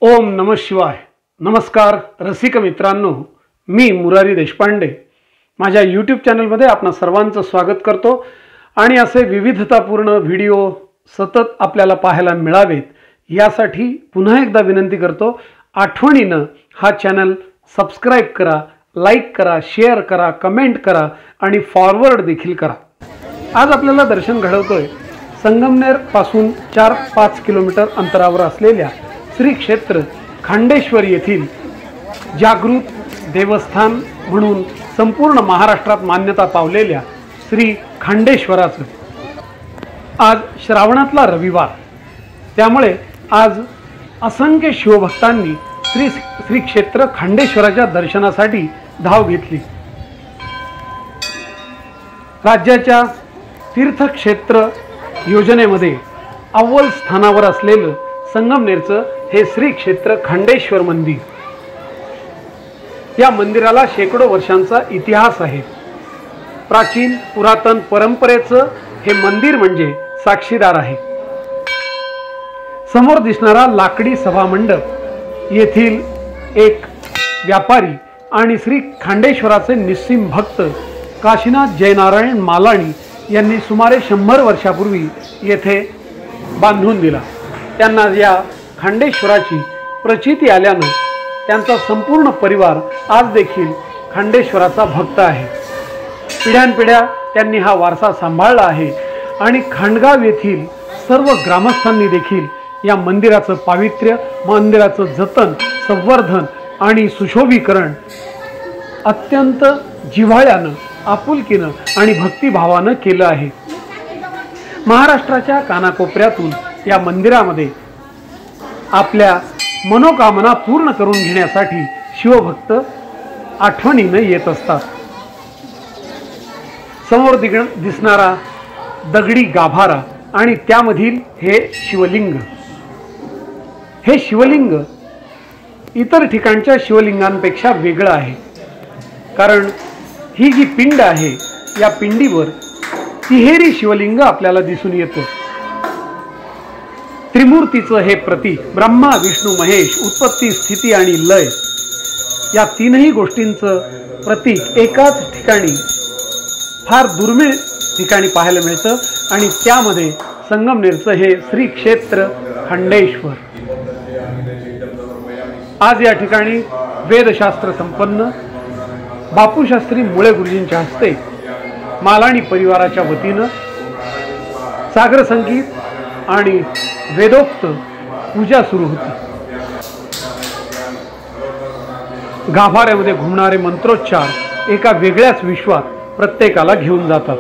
ओम नमः शिवाय। नमस्कार रसिक मित्रांनो, मी मुरारी देशपांडे माझ्या यूट्यूब चॅनलमध्ये आपणा सर्वांचं स्वागत करतो आणि असे विविधतापूर्ण व्हिडिओ सतत आपल्याला पाहायला मिळावेत यासाठी पुन्हा एकदा विनंती करतो, आठवणीने हा चॅनल सबस्क्राइब करा, लाईक करा, शेअर करा, कमेंट करा आणि फॉरवर्ड देखील करा। आज आपल्याला दर्शन घडवतोय संगमनेर पासून 4-5 किलोमीटर अंतरावर असलेल्या श्री क्षेत्र खांडेश्वर येथील जागृत देवस्थान म्हणून संपूर्ण महाराष्ट्रात मान्यता पावलेल्या श्री खांडेश्वराचं आज श्रावणातला रविवार, त्यामुळे आज असंख्य शिवभक्तांनी श्री क्षेत्र खांडेश्वराच्या दर्शनासाठी धाव घेतली। राज्याच्या तीर्थक्षेत्र योजनेमध्ये अव्वल स्थानावर असलेलं संगमनेरचं हे श्री क्षेत्र खांडेश्वर मंदिर, या मंदिराला शेकडो वर्षांचा इतिहास आहे। प्राचीन पुरातन परंपरेचं हे मंदिर म्हणजे साक्षीदार आहे। समोर दिसणारा लाकडी सभामंडप येथील एक व्यापारी आणि श्री खांडेश्वराचे निस्सीम भक्त काशीनाथ जयनारायण मालाणी यांनी सुमारे 100 वर्षापूर्वी येथे बांधून दिला। त्यांना या खांडेश्वराची प्रचिती आल्याने त्यांचा संपूर्ण परिवार आज देखील खांडेश्वराचा भक्त आहे। पिढ्यानपिढ्या त्यांनी हा वारसा सांभाळला आहे आणि खांडगाव येथील सर्व ग्रामस्थांनी देखील या मंदिराचं पावित्र्य, मंदिराचं जतन, संवर्धन आणि सुशोभीकरण अत्यंत जिव्हाळ्यानं, आपुलकीनं आणि भक्तिभावानं केलं आहे। महाराष्ट्राच्या कानाकोपऱ्यातून या मंदिरामध्ये आपल्या मनोकामना पूर्ण करून घेण्यासाठी शिवभक्त आठवणीने येत असतात। समोर दिसणारा दगडी गाभारा आणि त्यामधील हे शिवलिंग, हे शिवलिंग इतर ठिकाणच्या शिवलिंगांपेक्षा वेगळं आहे, कारण ही जी पिंड आहे या पिंडीवर तिहेरी शिवलिंग आपल्याला दिसून येतं। त्रिमूर्तीचं हे प्रतीक ब्रह्मा विष्णू महेश, उत्पत्ती स्थिती आणि लय या तीनही गोष्टींचं प्रतीक एकाच ठिकाणी, फार दुर्मिळ ठिकाणी पाहायला मिळतं आणि त्यामध्ये संगमनेरचं हे श्री क्षेत्र खांडेश्वर। आज या ठिकाणी वेदशास्त्र संपन्न बापूशास्त्री मुळे गुरुजींच्या हस्ते मालाणी परिवाराच्या वतीनं सागर संगीत आणि वेदोक्त पूजा सुरू होती। गाभाऱ्यामध्ये घुमणारे मंत्रोच्चार एका वेगळ्याच विश्वात प्रत्येकाला घेऊन जातात।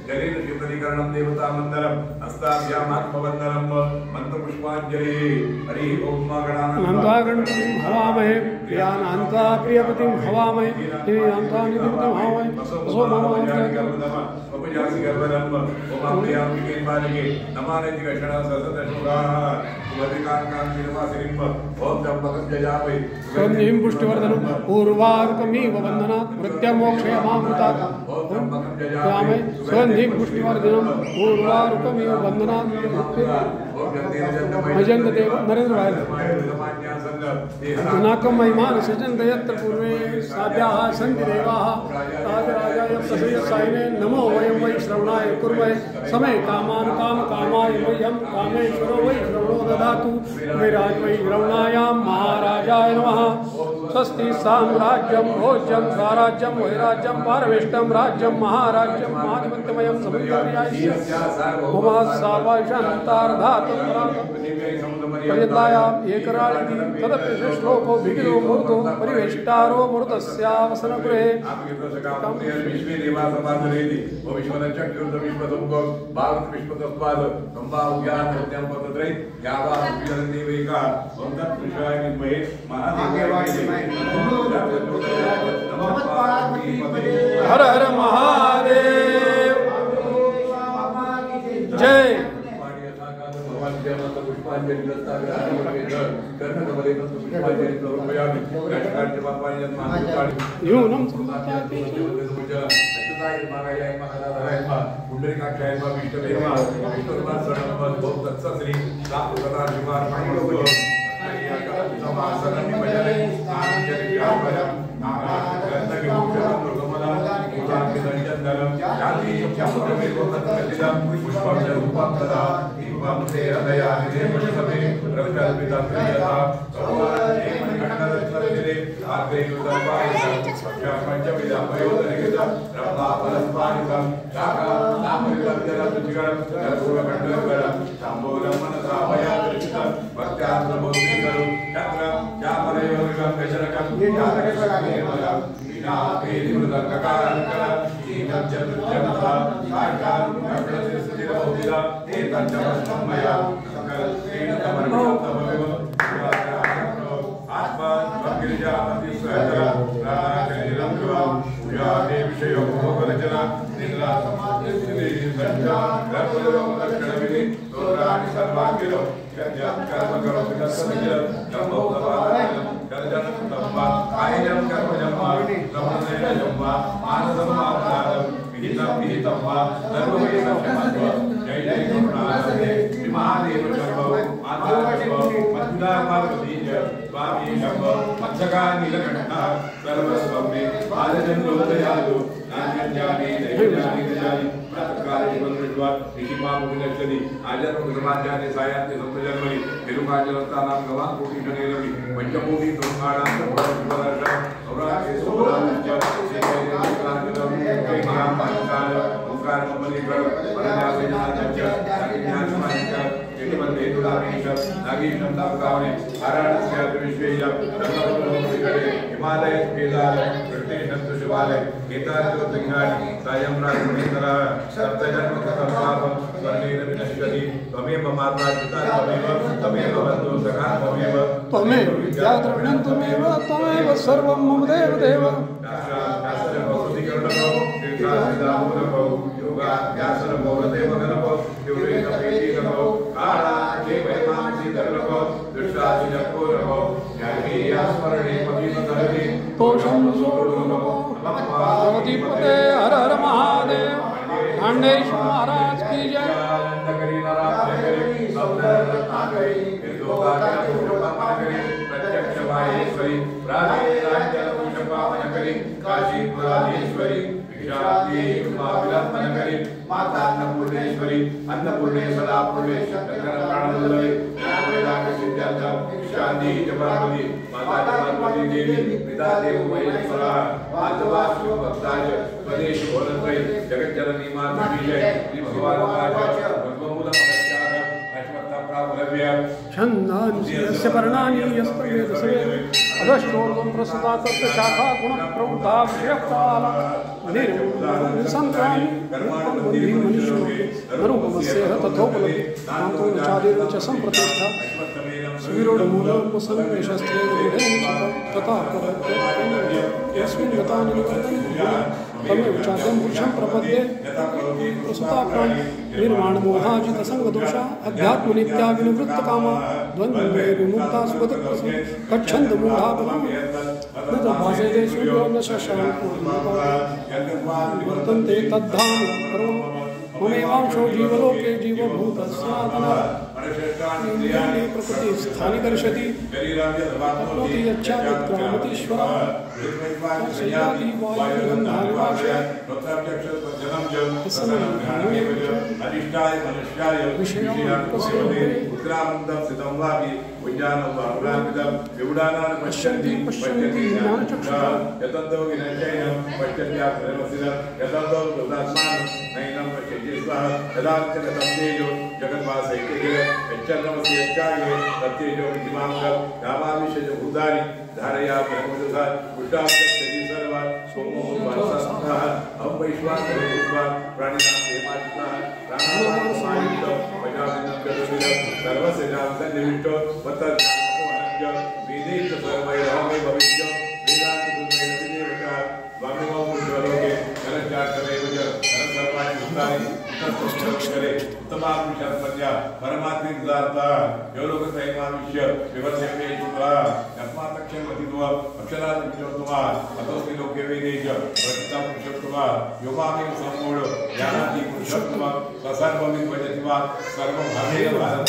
जलेन कीर्तनीकरणं देवता मंदरम हस्ताभ्यामात्मवन्दनम मंत्र पुष्पांजलि हरि ओम अनंता गणपतिं हवामहे प्रियानान्ता प्रियपतिं हवामहे दिव्यान्ता निधिपतिं हवामहे असो मम उपजाति गर्भधर्म ओम अम्बियाम्बि के बालिके नमाने दिगषणा ससदशुराः वदिकांकां विनवासिनिं ओम त्र्यंबकं जयामहे स्वनिं पुष्टिवर्धनं पूर्वार्कमिव बन्धनात् मृत्युमोक्षयमामृतात् ओम त्र्यंबकं जयामहे स्वनिं पुष्टिवर्धनं पूर्वार्कमिव बन्धनात् भजन्त देव नरेंद्र भाई नाकं महिमान सजन्त यत्र पूर्वे साध्याः सन्ति देवाः राजराजाय प्रसन्न सायिने नमो वयं वै श्रवणाय कुर्महे समय कामान् कामाय मह्यं कामेश्वरो वै श्रवणो ददातु विराज वै श्रवणायां महाराजाय नमः स्वस्ति साम्राज्यं भोज्यं स्वराज्यं वैराज्यं पारमेष्टं राज्यं महाराज्यं महाधिपत्यमयं समुद्रर्यास्य मम सर्वशान्तार्धातं पर्यन्तायाम् एकराळिति तदपि श्लोको भिगिलो मूर्तो परिवेष्टारो मूर्तस्यावसनगृहे हर हर महादेव जय यूनं त्वमेव सर्वं मम देव देव भगवतीपते हर हर महादेव खंडेश्वर महाराज की जय। अन्नपूर्णे सदापूर्णे शांति जपावली माता पार्वती देवी पिता देव महेश्वरा माधवा शिव भक्ताय स्वदेश भोलत्रय जगत जननी माता की जय। श्री भगवान भगवमूलम अश्वत्थ प्राप्तव्य छंदांसि यस्य पर्णानि यस्तवेद सवे अधश्चोर्ध्वं प्रसृता तस्य शाखा गुणप्रवृद्धा विषयकाल निर्संक्रामि बुद्धिं मनुष्योऽपि नरूपमस्येह तथोपलब्धि कान्तो न चादिर्न च सम्प्रतिष्ठा सुविरूढमूलमुसन्निशस्त्रे रूढेन तथा यस्मिन् गतानि तमेव चाद्यं पुरुषं प्रपद्ये प्रसुताप्राण निर्माणमोहाजितसङ्गदोषा अध्यात्मनित्याविनिवृत्तकामा द्वन्द्वैर्विमुक्ता सुगतप्रसं गच्छन्तमूढा बलं न तद्भासेते सूर्यो न शशाङ्को वर्तन्ते तद्धाम परमं ममेवांशो जीवलोके जीवभूतः सनातनः प्रकृति स्थानि कर्षति प्रकृति यच्छादित्यामतीश्वरः शय्याति वायुगन्धानिवासः पश्यन्ति पश्यन्ति ज्ञानचक्षुषा यतन्तो विनश्यैनं पश्यन्त्यात्मनमसिनं यतन्तो दुर्दात्मानं नैनं पश्यन्ति स्वः यदाच्यगतं तेजो जगद्वासैक्येन यच्चन्नमसि यच्चाये तत्तेजो विद्यमानं रामाविषयज भूतानि धारयामि अमृतः पुष्टाक्षरी सर्वा सोमो वासः हम वैश्वानरो प्राणिनां हेमाजितः प्राणानां समायुक्तो वैजामिनं गतविदं सर्वसेनां सन्निविष्टो वत्तज्ञानो अनन्य वेदेश सर्वैरहमे भविष्य वेदान्ति गुणैरविदेवता स्वामिमो मुञ्जलोके जलजातरेव च सर्वाणि भूतानि तत्पुष्टक्षरे उत्तमापुरुषात्मन्या परमात्मे उदारता यो लोकत्रयमाविश्य विवर्धयमे चित्वा यस्मात्तक्षरमतित्वा अक्षरादित्योत्तमा अतोऽस्मि लोके वेदेश प्रतिष्ठा पुरुषोत्तमा योगामेव सम्पूर्ण ज्ञानादि पुरुषोत्तमा सर्वमिति भजति वा सर्वं भावेन भारत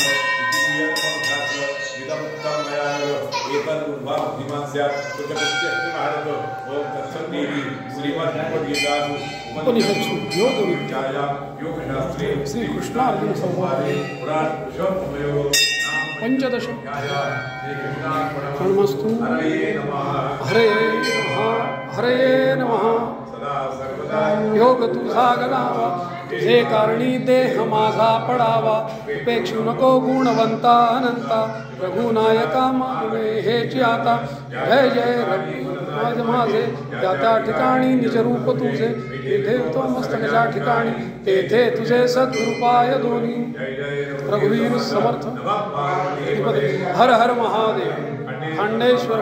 उपनिषत्सु योगविद्यायां योगशास्त्रे श्री कृष्णार्जुन संवादे पंचदश कर्मस्तु हरये नमः योग तुझा गणावा तुझे कारणी देह माझा पडावा उपेक्षू नको गुणवंता अनंता रघुनायका मानवे हेची आता जय जय रघु माझे त्या त्या ठिकाणी निज रूप तुझे तेथे तो मस्तकाच्या ठिकाणी तेथे तुझे सद्रूपाय दोन्ही रघुवीर समर्थ हर हर महादेव खंडेश्वर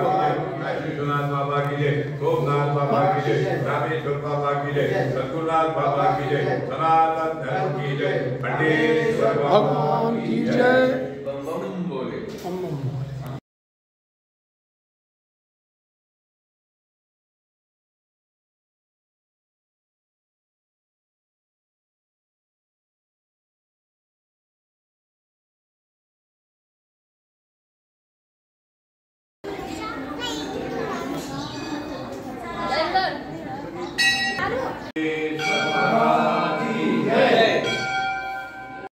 विश्वनाथ बाबा की जय, गोपनाथ बाबा की जय, रामेश्वर बाबा की जय, सद्गुरुनाथ बाबा की जय, सनातन धर्म की जय, खंडेश्वर भगवान की जय।